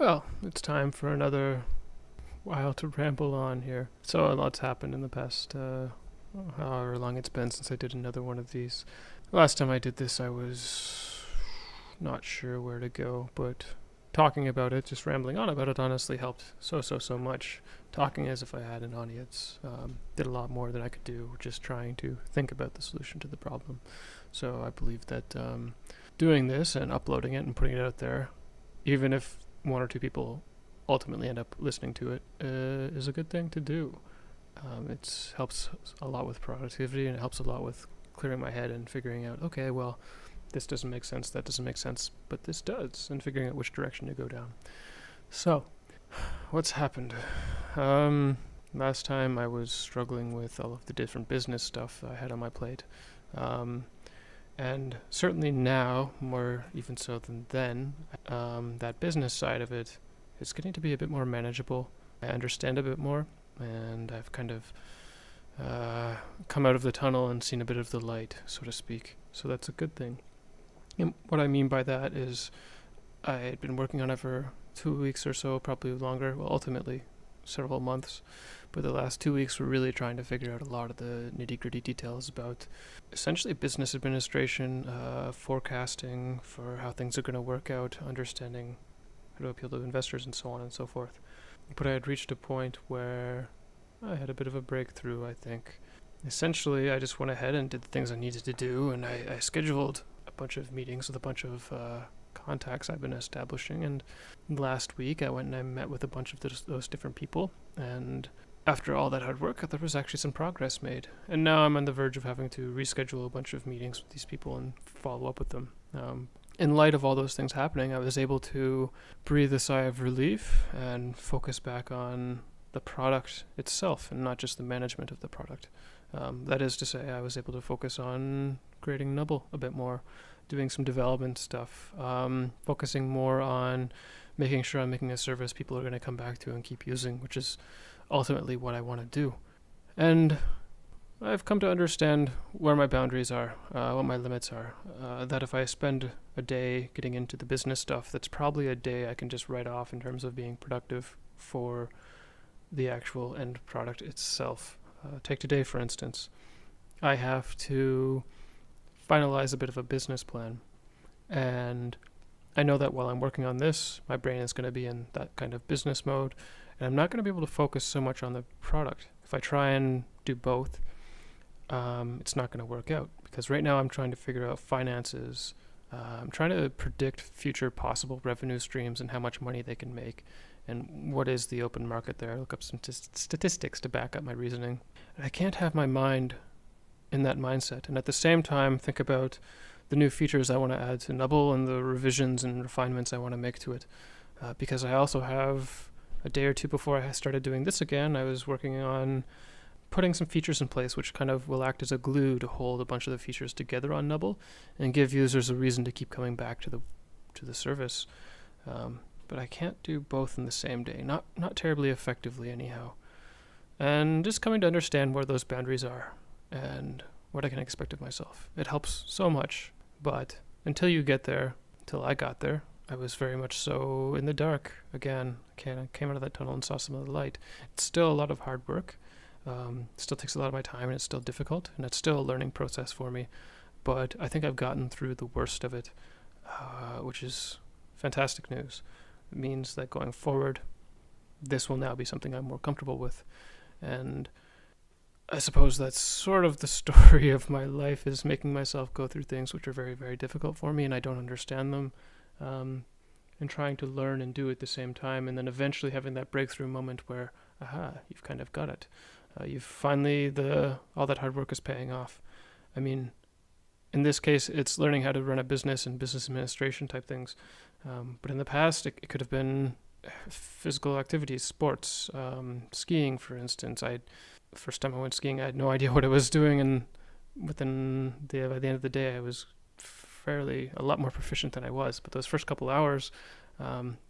Well, it's time for another while to ramble on here. So a lot's happened in the past, however long it's been since I did another one of these. Last time I did this, I was not sure where to go, but talking about it, just rambling on about it, honestly helped so much. Talking as if I had an audience did a lot more than I could do just trying to think about the solution to the problem. So I believe that doing this and uploading it and putting it out there, even if one or two people ultimately end up listening to it, is a good thing to do. It helps a lot with productivity, and it helps a lot with clearing my head and figuring out, okay, well, this doesn't make sense, that doesn't make sense, but this does, and figuring out which direction to go down. So, what's happened? Last time I was struggling with all of the different business stuff I had on my plate. And certainly now, more even so than then, that business side of it is getting to be a bit more manageable. I understand a bit more, and I've kind of come out of the tunnel and seen a bit of the light, so to speak. So that's a good thing. And what I mean by that is I had been working on it for 2 weeks or so, probably longer, well, ultimately several months. But the last 2 weeks were really trying to figure out a lot of the nitty-gritty details about essentially business administration, forecasting for how things are going to work out, understanding how to appeal to investors, and so on and so forth. But I had reached a point where I had a bit of a breakthrough, I think. Essentially, I just went ahead and did the things I needed to do, and I scheduled a bunch of meetings with a bunch of contacts I've been establishing, and last week I went and I met with a bunch of those different people, and after all that hard work, there was actually some progress made. And now I'm on the verge of having to reschedule a bunch of meetings with these people and follow up with them. In light of all those things happening, I was able to breathe a sigh of relief and focus back on the product itself and not just the management of the product. That is to say, I was able to focus on creating Nubble a bit more, doing some development stuff, focusing more on making sure I'm making a service people are going to come back to and keep using, which is ultimately what I want to do. And I've come to understand where my boundaries are, what my limits are, that if I spend a day getting into the business stuff, that's probably a day I can just write off in terms of being productive for the actual end product itself. Take today, for instance. I have to finalize a bit of a business plan, and I know that while I'm working on this, my brain is going to be in that kind of business mode, and I'm not going to be able to focus so much on the product. If I try and do both, it's not going to work out, because right now I'm trying to figure out finances. I'm trying to predict future possible revenue streams and how much money they can make, and what is the open market there. Look up some statistics to back up my reasoning. And I can't have my mind in that mindset, and at the same time think about the new features I want to add to Nubble and the revisions and refinements I want to make to it, because I also have a day or two before I started doing this again, I was working on putting some features in place which kind of will act as a glue to hold a bunch of the features together on Nubble and give users a reason to keep coming back to the service. But I can't do both in the same day, not terribly effectively anyhow. And just coming to understand where those boundaries are and what I can expect of myself. It helps so much, but until you get there, until I got there, I was very much so in the dark. Again, I came out of that tunnel and saw some of the light. It's still a lot of hard work. It still takes a lot of my time, and it's still difficult, and it's still a learning process for me. But I think I've gotten through the worst of it, which is fantastic news. It means that going forward, this will now be something I'm more comfortable with. And I suppose that's sort of the story of my life, is making myself go through things which are very, very difficult for me, and I don't understand them. And trying to learn and do at the same time, and then eventually having that breakthrough moment where, aha, you've kind of got it. You've finally, all that hard work is paying off. I mean, in this case, it's learning how to run a business and business administration type things. But in the past, it could have been physical activities, sports, skiing, for instance. First time I went skiing, I had no idea what I was doing, and by the end of the day, I was a lot more proficient than I was. But those first couple hours,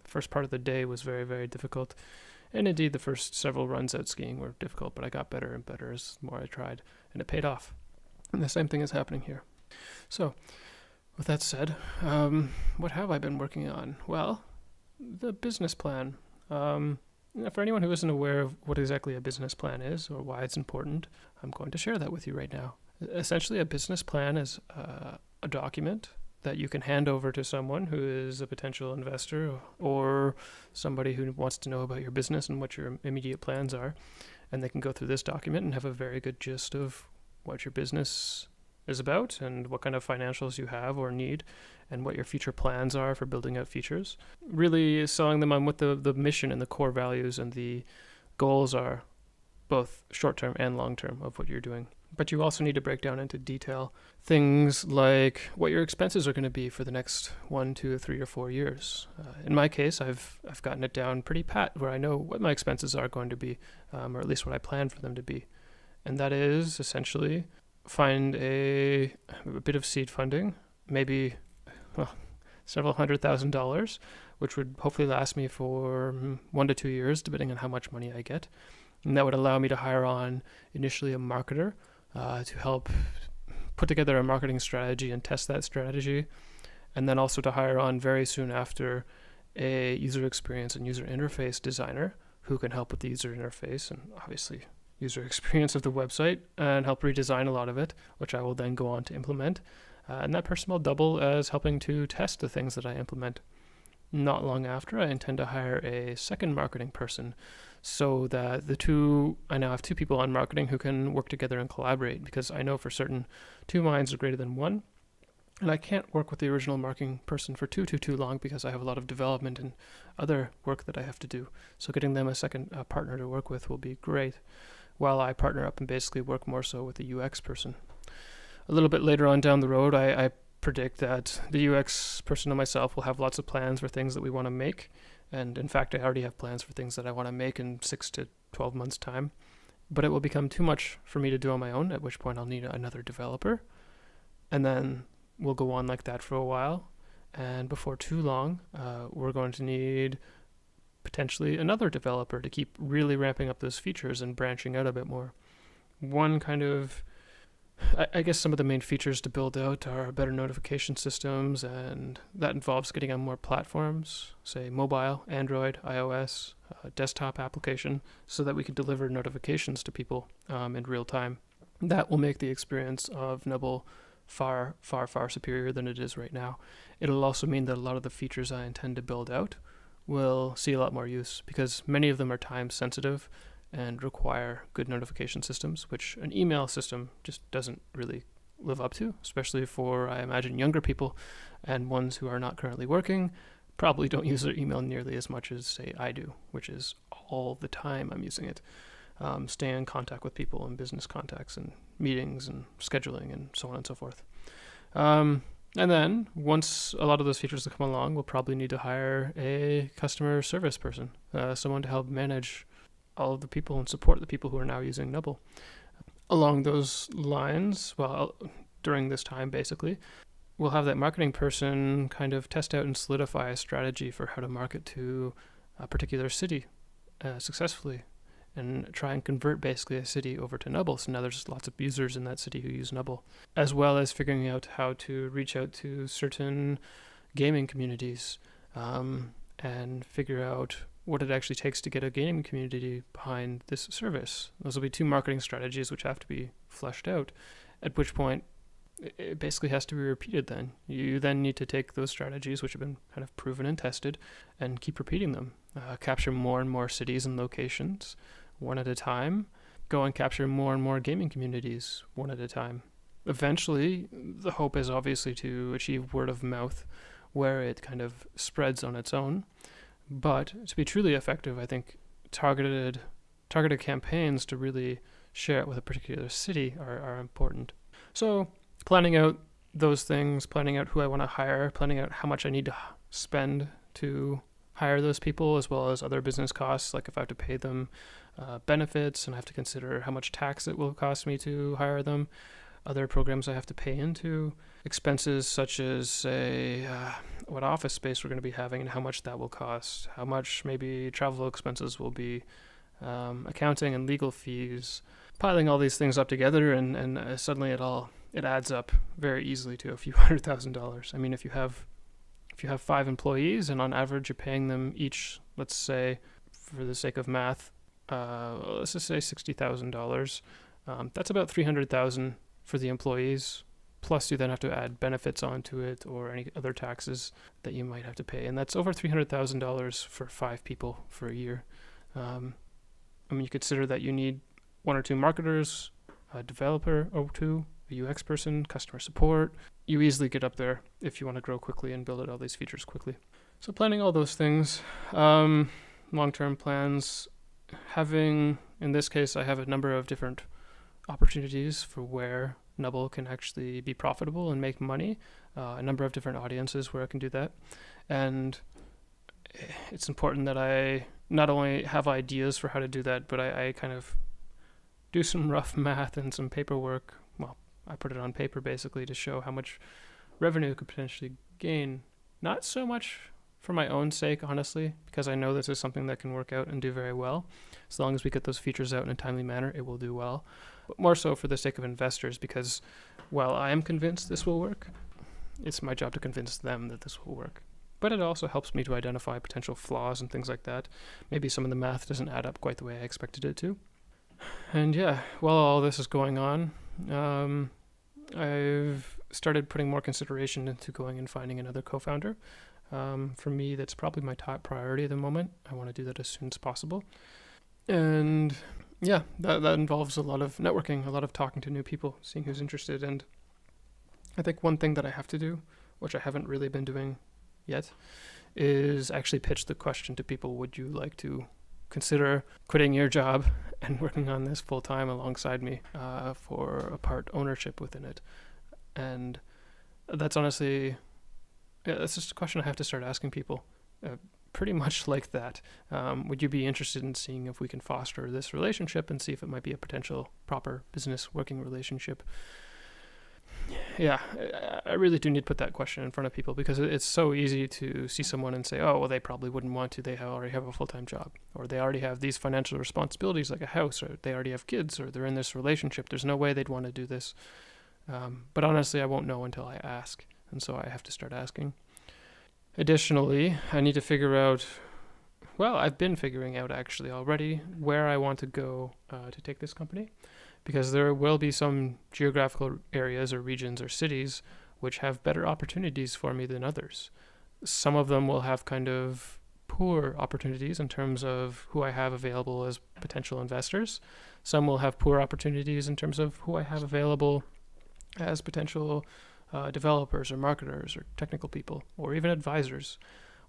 first part of the day was very, very difficult. And indeed, the first several runs out skiing were difficult, but I got better and better as the more I tried, and it paid off. And the same thing is happening here. So, with that said, what have I been working on? Well, the business plan. For anyone who isn't aware of what exactly a business plan is or why it's important, I'm going to share that with you right now. Essentially, a business plan is a document that you can hand over to someone who is a potential investor or somebody who wants to know about your business and what your immediate plans are. And they can go through this document and have a very good gist of what your business is about and what kind of financials you have or need and what your future plans are for building out features. Really selling them on what the mission and the core values and the goals are, both short-term and long-term, of what you're doing. But you also need to break down into detail things like what your expenses are going to be for the next 1, 2, 3, or 4 years. In my case, I've gotten it down pretty pat where I know what my expenses are going to be, or at least what I plan for them to be. And that is essentially find a bit of seed funding, maybe several $100,000, which would hopefully last me for 1 to 2 years, depending on how much money I get. And that would allow me to hire on initially a marketer to help put together a marketing strategy and test that strategy, and then also to hire on very soon after a user experience and user interface designer who can help with the user interface and obviously user experience of the website and help redesign a lot of it, which I will then go on to implement. And that person will double as helping to test the things that I implement. Not long after, I intend to hire a second marketing person so that I now have 2 people on marketing who can work together and collaborate, because I know for certain 2 minds are greater than 1. And I can't work with the original marketing person for too long because I have a lot of development and other work that I have to do. So getting them a second partner to work with will be great, while I partner up and basically work more so with the UX person. A little bit later on down the road, I predict that the UX person and myself will have lots of plans for things that we want to make. And in fact, I already have plans for things that I want to make in 6 to 12 months' time. But it will become too much for me to do on my own, at which point I'll need another developer. And then we'll go on like that for a while. And before too long, we're going to need potentially another developer to keep really ramping up those features and branching out a bit more. One kind of I guess some of the main features to build out are better notification systems, and that involves getting on more platforms, say mobile, Android, iOS, desktop application, so that we can deliver notifications to people in real time. That will make the experience of Nubble far, far, far superior than it is right now. It'll also mean that a lot of the features I intend to build out will see a lot more use, because many of them are time sensitive and require good notification systems, which an email system just doesn't really live up to, especially for, I imagine, younger people and ones who are not currently working, probably don't use their email nearly as much as, say, I do, which is all the time I'm using it. Stay in contact with people and business contacts and meetings and scheduling and so on and so forth. And then once a lot of those features come along, we'll probably need to hire a customer service person, someone to help manage all of the people and support the people who are now using Nubble. Along those lines, during this time basically, we'll have that marketing person kind of test out and solidify a strategy for how to market to a particular city successfully, and try and convert basically a city over to Nubble. So now there's lots of users in that city who use Nubble, as well as figuring out how to reach out to certain gaming communities and figure out what it actually takes to get a gaming community behind this service. Those will be 2 marketing strategies which have to be fleshed out, at which point it basically has to be repeated then. You then need to take those strategies which have been kind of proven and tested and keep repeating them. Capture more and more cities and locations one at a time. Go and capture more and more gaming communities one at a time. Eventually, the hope is obviously to achieve word of mouth where it kind of spreads on its own. But to be truly effective, I think targeted campaigns to really share it with a particular city are important. So planning out those things, planning out who I want to hire, planning out how much I need to spend to hire those people, as well as other business costs, like if I have to pay them benefits and I have to consider how much tax it will cost me to hire them, other programs I have to pay into, expenses such as, say, what office space we're going to be having and how much that will cost, how much maybe travel expenses will be, accounting and legal fees, piling all these things up together, and suddenly it adds up very easily to a few $100,000. I mean, if you have If you have 5 employees and on average you're paying them each, let's say, for the sake of math, let's just say $60,000. That's about $300,000 for the employees. Plus, you then have to add benefits onto it or any other taxes that you might have to pay, and that's over $300,000 for 5 people for a year. You consider that you need 1 or 2 marketers, a developer or 2, a UX person, customer support. You easily get up there if you want to grow quickly and build out all these features quickly. So planning all those things, long-term plans, in this case, I have a number of different opportunities for where Nubble can actually be profitable and make money, a number of different audiences where I can do that. And it's important that I not only have ideas for how to do that, but I kind of do some rough math and some paperwork. Well, I put it on paper basically to show how much revenue I could potentially gain. Not so much for my own sake, honestly, because I know this is something that can work out and do very well. As long as we get those features out in a timely manner, it will do well. But more so for the sake of investors, because while I am convinced this will work, it's my job to convince them that this will work. But it also helps me to identify potential flaws and things like that. Maybe some of the math doesn't add up quite the way I expected it to. And yeah, while all this is going on, I've started putting more consideration into going and finding another co-founder. For me, that's probably my top priority at the moment. I want to do that as soon as possible. And yeah, that involves a lot of networking, a lot of talking to new people, seeing who's interested. And I think one thing that I have to do, which I haven't really been doing yet, is actually pitch the question to people: would you like to consider quitting your job and working on this full time alongside me for a part ownership within it? And that's honestly, that's just a question I have to start asking people. Pretty much like that. Would you be interested in seeing if we can foster this relationship and see if it might be a potential proper business working relationship? Yeah, I really do need to put that question in front of people, because it's so easy to see someone and say, oh, well, they probably wouldn't want to. They already have a full-time job, or they already have these financial responsibilities like a house, or they already have kids, or they're in this relationship. There's no way they'd want to do this. But honestly, I won't know until I ask, and so I have to start asking. Additionally, I need to figure out, well, I've been figuring out actually already where I want to go to take this company, because there will be some geographical areas or regions or cities which have better opportunities for me than others. Some of them will have kind of poor opportunities in terms of who I have available as potential investors. Some will have poor opportunities in terms of who I have available as potential developers or marketers or technical people or even advisors,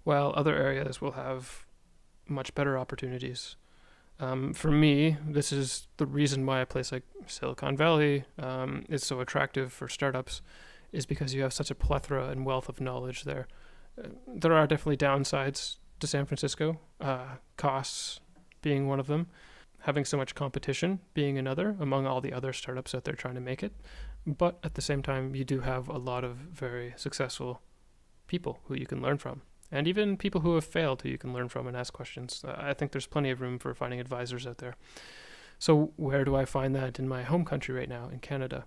while other areas will have much better opportunities. For me, this is the reason why a place like Silicon Valley is so attractive for startups, is because you have such a plethora and wealth of knowledge there. There are definitely downsides to San Francisco, costs being one of them, having so much competition being another among all the other startups out there trying to make it. But at the same time, you do have a lot of very successful people who you can learn from, and even people who have failed who you can learn from and ask questions. I think there's plenty of room for finding advisors out there. So where do I find that in my home country right now, in Canada?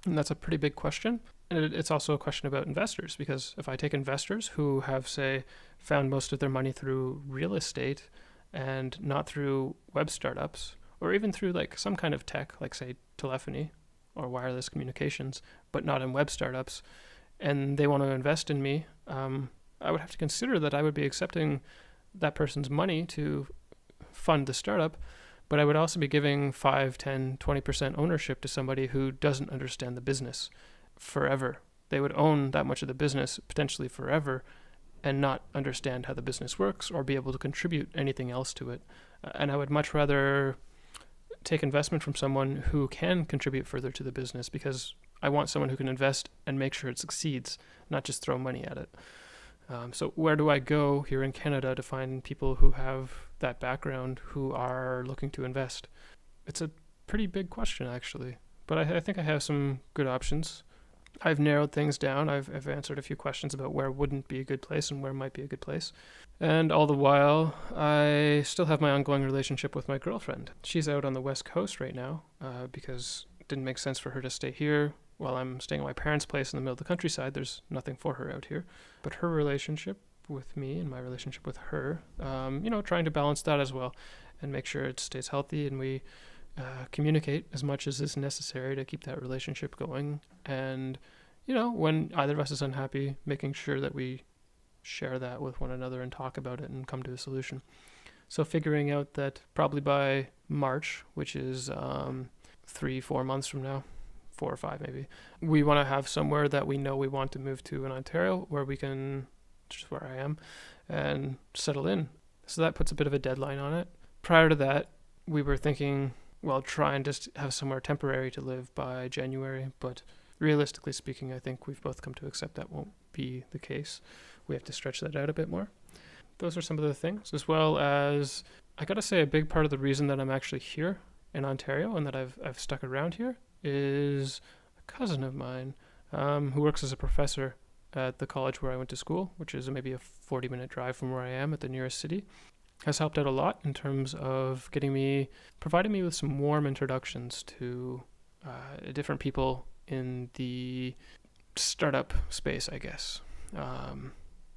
And that's a pretty big question. And it's also a question about investors, because if I take investors who have, say, found most of their money through real estate and not through web startups, or even through like some kind of tech, like say telephony or wireless communications, but not in web startups, and they want to invest in me, I would have to consider that I would be accepting that person's money to fund the startup, but I would also be giving 5, 10, 20% ownership to somebody who doesn't understand the business forever. They would own that much of the business potentially forever and not understand how the business works or be able to contribute anything else to it. And I would much rather take investment from someone who can contribute further to the business, because I want someone who can invest and make sure it succeeds, not just throw money at it. So where do I go here in Canada to find people who have that background, who are looking to invest? It's a pretty big question, actually, but I think I have some good options. I've narrowed things down. I've answered a few questions about where wouldn't be a good place and where might be a good place. And all the while, I still have my ongoing relationship with my girlfriend. She's out on the West Coast right now because it didn't make sense for her to stay here. while I'm staying at my parents' place in the middle of the countryside, there's nothing for her out here. But her relationship with me and my relationship with her, trying to balance that as well and make sure it stays healthy, and we communicate as much as is necessary to keep that relationship going. And, when either of us is unhappy, making sure that we share that with one another and talk about it and come to a solution. So figuring out that probably by March, which is 3-4 months from now, 4 or 5 maybe, we want to have somewhere that we know we want to move to in Ontario, where we can, just where I am, and settle in. So that puts a bit of a deadline on it. Prior to that, we were thinking, try and just have somewhere temporary to live by January, but realistically speaking, I think we've both come to accept that won't be the case. We have to stretch that out a bit more. Those are some of the things, as well as, I gotta say, a big part of the reason that I'm actually here in Ontario and that I've stuck around here is a cousin of mine who works as a professor at the college where I went to school, which is maybe a 40-minute drive from where I am at the nearest city. Has helped out a lot in terms of providing me with some warm introductions to different people in the startup space, I guess.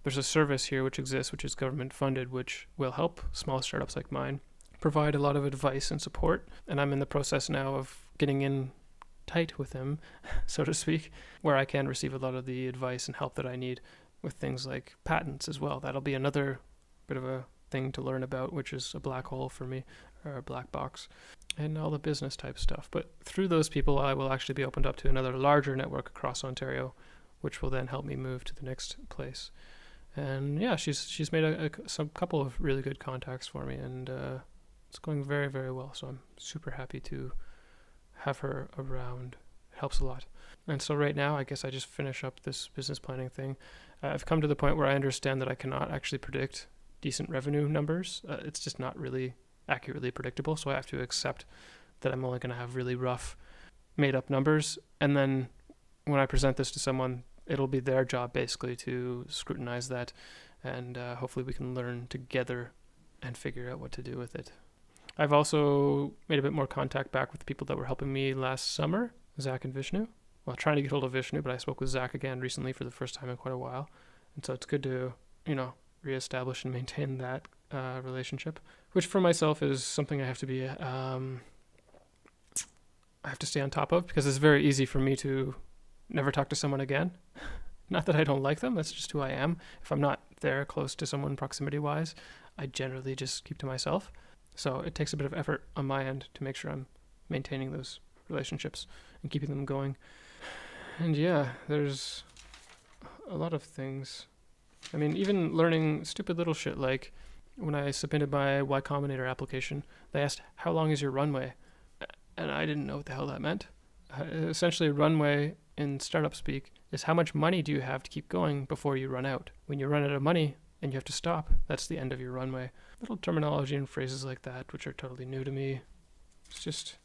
There's a service here which exists, which is government funded, which will help small startups like mine provide a lot of advice and support. And I'm in the process now of getting in tight with him, so to speak, where I can receive a lot of the advice and help that I need with things like patents as well. That'll be another bit of a thing to learn about, which is a black hole for me, or a black box, and all the business type stuff. But through those people, I will actually be opened up to another larger network across Ontario, which will then help me move to the next place. And yeah, she's made some couple of really good contacts for me, and it's going very, very well. So I'm super happy to have her around. It helps a lot. And so right now, I guess I just finish up this business planning thing. I've come to the point where I understand that I cannot actually predict decent revenue numbers. It's just not really accurately predictable. So I have to accept that I'm only going to have really rough, made up numbers. And then when I present this to someone, it'll be their job basically to scrutinize that, and hopefully we can learn together and figure out what to do with it. I've also made a bit more contact back with the people that were helping me last summer, Zach and Vishnu. Well, trying to get hold of Vishnu, but I spoke with Zach again recently for the first time in quite a while. And so it's good to, reestablish and maintain that relationship, which for myself is something I have to be, I have to stay on top of, because it's very easy for me to never talk to someone again. Not that I don't like them, that's just who I am. If I'm not there close to someone proximity-wise, I generally just keep to myself. So it takes a bit of effort on my end to make sure I'm maintaining those relationships and keeping them going. And yeah, there's a lot of things. I mean, even learning stupid little shit, like when I submitted my Y Combinator application, they asked, how long is your runway? And I didn't know what the hell that meant. Essentially, runway in startup speak is how much money do you have to keep going before you run out. When you run out of money and you have to stop, that's the end of your runway. Little terminology and phrases like that, which are totally new to me. It's just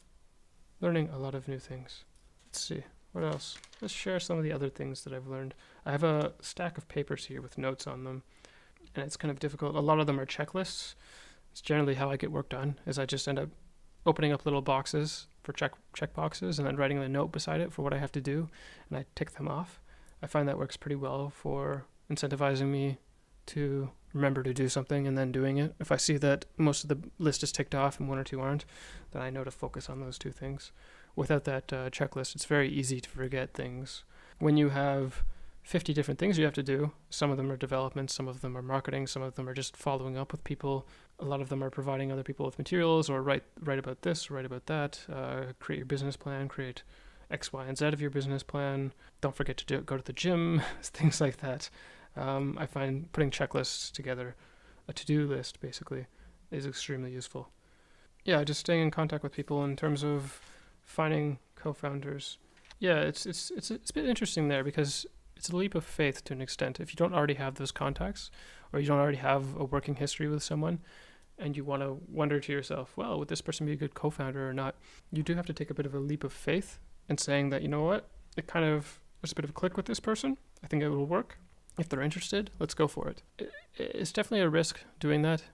learning a lot of new things. Let's see, what else? Let's share some of the other things that I've learned. I have a stack of papers here with notes on them, and it's kind of difficult. A lot of them are checklists. It's generally how I get work done, is I just end up opening up little boxes for check boxes and then writing a note beside it for what I have to do, and I tick them off. I find that works pretty well for incentivizing me to remember to do something and then doing it. If I see that most of the list is ticked off and one or two aren't, then I know to focus on those two things. Without that checklist, it's very easy to forget things. When you have 50 different things you have to do, some of them are development, some of them are marketing, some of them are just following up with people, a lot of them are providing other people with materials, or write about this, write about that, create your business plan, create X, Y, and Z of your business plan. Don't forget to go to the gym, things like that. I find putting checklists together, a to-do list basically, is extremely useful. Yeah, just staying in contact with people in terms of finding co-founders. Yeah, it's a bit interesting there, because it's a leap of faith to an extent. If you don't already have those contacts, or you don't already have a working history with someone, and you want to wonder to yourself, well, would this person be a good co-founder or not? You do have to take a bit of a leap of faith in saying that, you know what, there's a bit of a click with this person. I think it will work. If they're interested, let's go for it. It's definitely a risk doing that,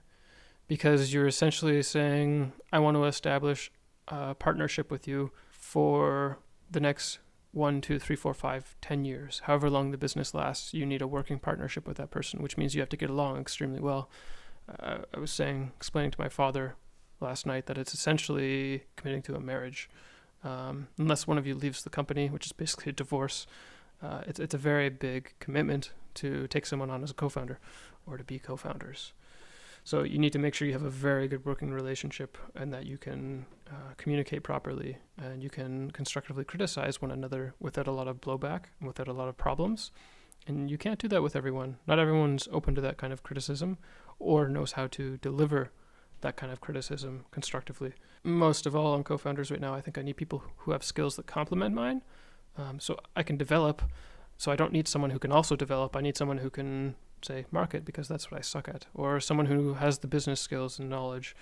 because you're essentially saying, I want to establish a partnership with you for the next 1, 2, 3, 4, 5, 10 years, however long the business lasts, you need a working partnership with that person, which means you have to get along extremely well. I was explaining to my father last night that it's essentially committing to a marriage. Unless one of you leaves the company, which is basically a divorce, it's a very big commitment to take someone on as a co-founder or to be co-founders. So you need to make sure you have a very good working relationship and that you can communicate properly and you can constructively criticize one another without a lot of blowback and without a lot of problems. And you can't do that with everyone. Not everyone's open to that kind of criticism or knows how to deliver that kind of criticism constructively. Most of all, on co-founders right now, I think I need people who have skills that complement mine. So I can develop. So I don't need someone who can also develop. I need someone who can, say, market, because that's what I suck at, or someone who has the business skills and knowledge.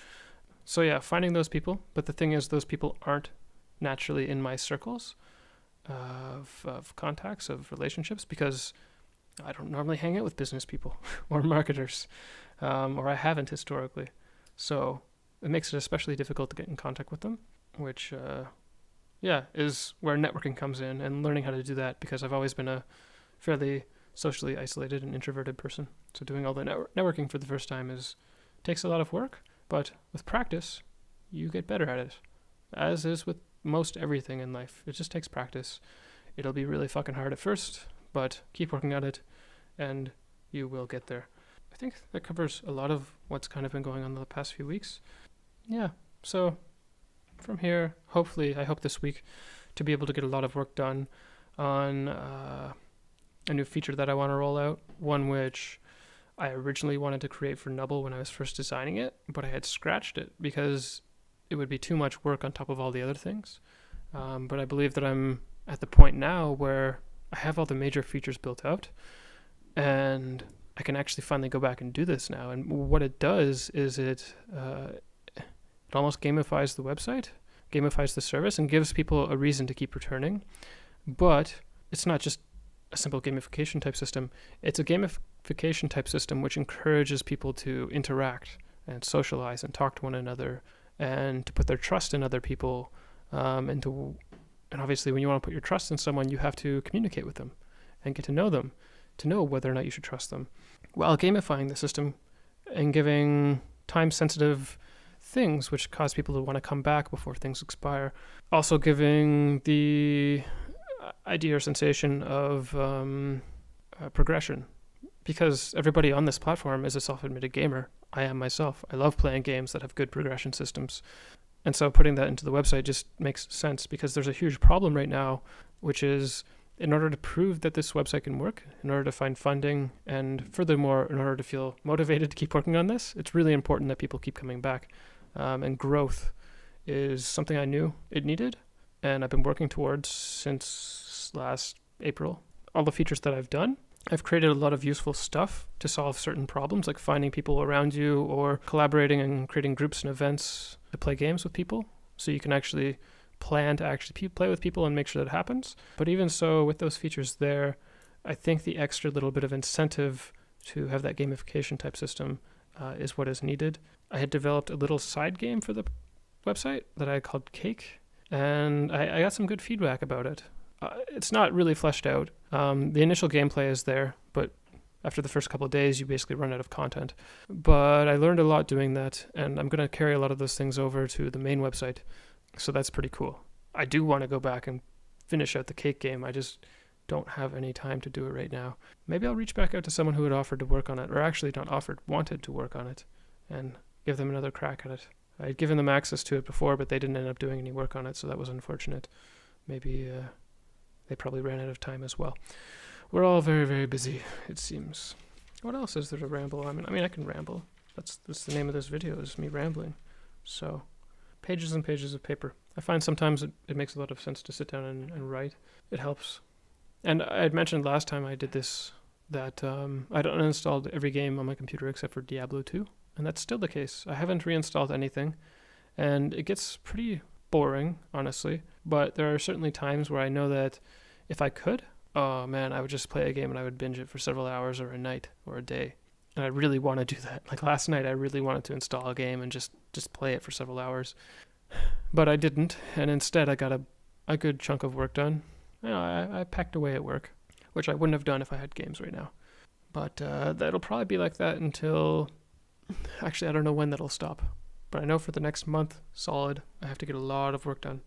So yeah, finding those people. But the thing is, those people aren't naturally in my circles of contacts, of relationships, because I don't normally hang out with business people or marketers, or I haven't historically. So it makes it especially difficult to get in contact with them, which, is where networking comes in, and learning how to do that, because I've always been a fairly socially isolated and introverted person. So doing all the networking for the first time takes a lot of work, but with practice, you get better at it. As is with most everything in life, it just takes practice. It'll be really fucking hard at first, but keep working at it, and you will get there. I think that covers a lot of what's kind of been going on the past few weeks. Yeah, so from here, hopefully, I hope this week to be able to get a lot of work done on a new feature that I want to roll out, one which I originally wanted to create for Nubble when I was first designing it, but I had scratched it because it would be too much work on top of all the other things. But I believe that I'm at the point now where I have all the major features built out, and I can actually finally go back and do this now. And what it does is it almost gamifies the website, gamifies the service, and gives people a reason to keep returning. But it's not just a simple gamification type system. It's a gamification type system which encourages people to interact and socialize and talk to one another and to put their trust in other people. And obviously when you want to put your trust in someone, you have to communicate with them and get to know them, to know whether or not you should trust them, while gamifying the system and giving time-sensitive things which cause people to want to come back before things expire. Also giving the idea or sensation of progression, because everybody on this platform is a self-admitted gamer. I am myself. I love playing games that have good progression systems. And so putting that into the website just makes sense, because there's a huge problem right now, which is, in order to prove that this website can work, in order to find funding, and furthermore, in order to feel motivated to keep working on this, it's really important that people keep coming back. And growth is something I knew it needed, and I've been working towards since last April. All the features that I've done, I've created a lot of useful stuff to solve certain problems, like finding people around you or collaborating and creating groups and events to play games with people, so you can actually plan to actually play with people and make sure that happens. But even so, with those features there, I think the extra little bit of incentive to have that gamification type system is what is needed. I had developed a little side game for the website that I called Cake, and I got some good feedback about it. It's not really fleshed out. The initial gameplay is there, but after the first couple of days, you basically run out of content. But I learned a lot doing that, and I'm going to carry a lot of those things over to the main website. So that's pretty cool. I do want to go back and finish out the Cake game. I just don't have any time to do it right now. Maybe I'll reach back out to someone who had offered to work on it, or actually not offered, wanted to work on it, and give them another crack at it. I had given them access to it before, but they didn't end up doing any work on it, so that was unfortunate. Maybe they probably ran out of time as well. We're all very, very busy, it seems. What else is there to ramble? I mean, I can ramble. That's the name of this video, is me rambling. So, pages and pages of paper. I find sometimes it makes a lot of sense to sit down and write. It helps. And I had mentioned last time I did this that I'd uninstalled every game on my computer except for Diablo 2, and that's still the case. I haven't reinstalled anything, and it gets pretty boring, honestly, but there are certainly times where I know that if I could, oh man, I would just play a game and I would binge it for several hours or a night or a day. And I really want to do that. Like last night, I really wanted to install a game and just play it for several hours. But I didn't, and instead I got a good chunk of work done. I packed away at work, which I wouldn't have done if I had games right now. But that'll probably be like that until, actually, I don't know when that'll stop. But I know for the next month, solid, I have to get a lot of work done.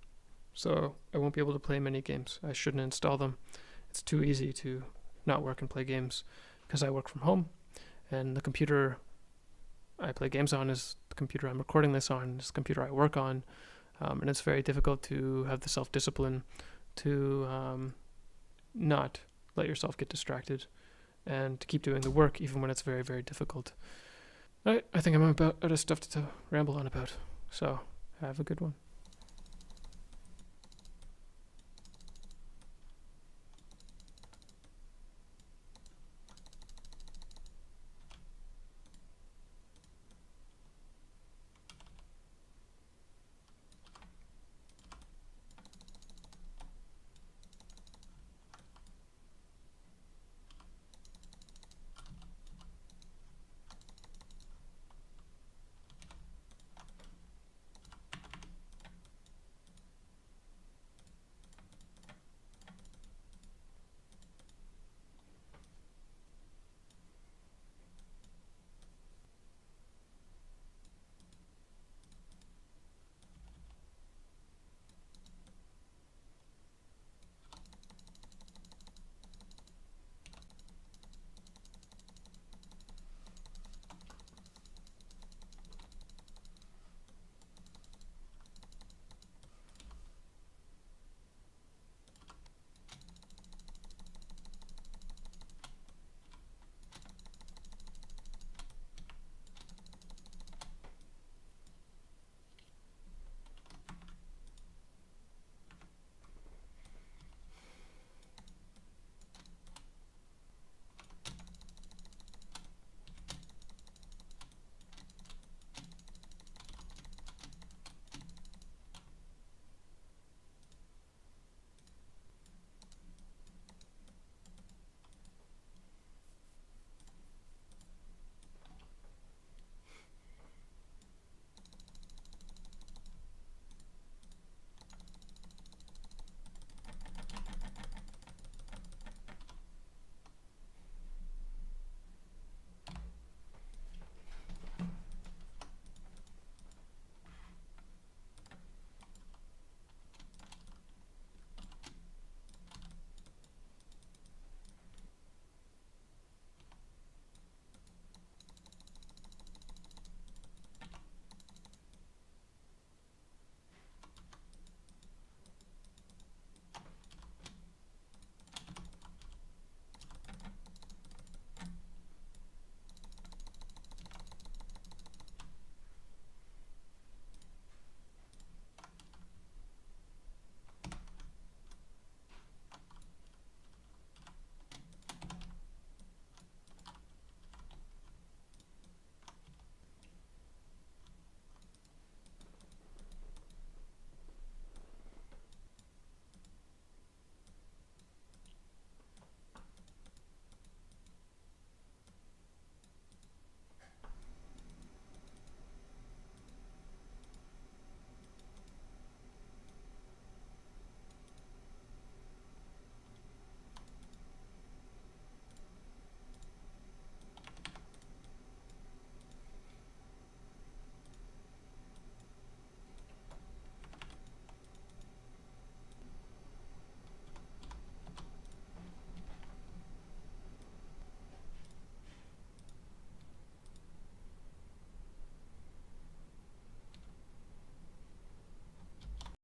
So I won't be able to play many games. I shouldn't install them. It's too easy to not work and play games because I work from home, and the computer I play games on is the computer I'm recording this on, is the computer I work on, and it's very difficult to have the self-discipline to not let yourself get distracted and to keep doing the work even when it's very, very difficult. I think I'm about out of stuff to ramble on about, so have a good one.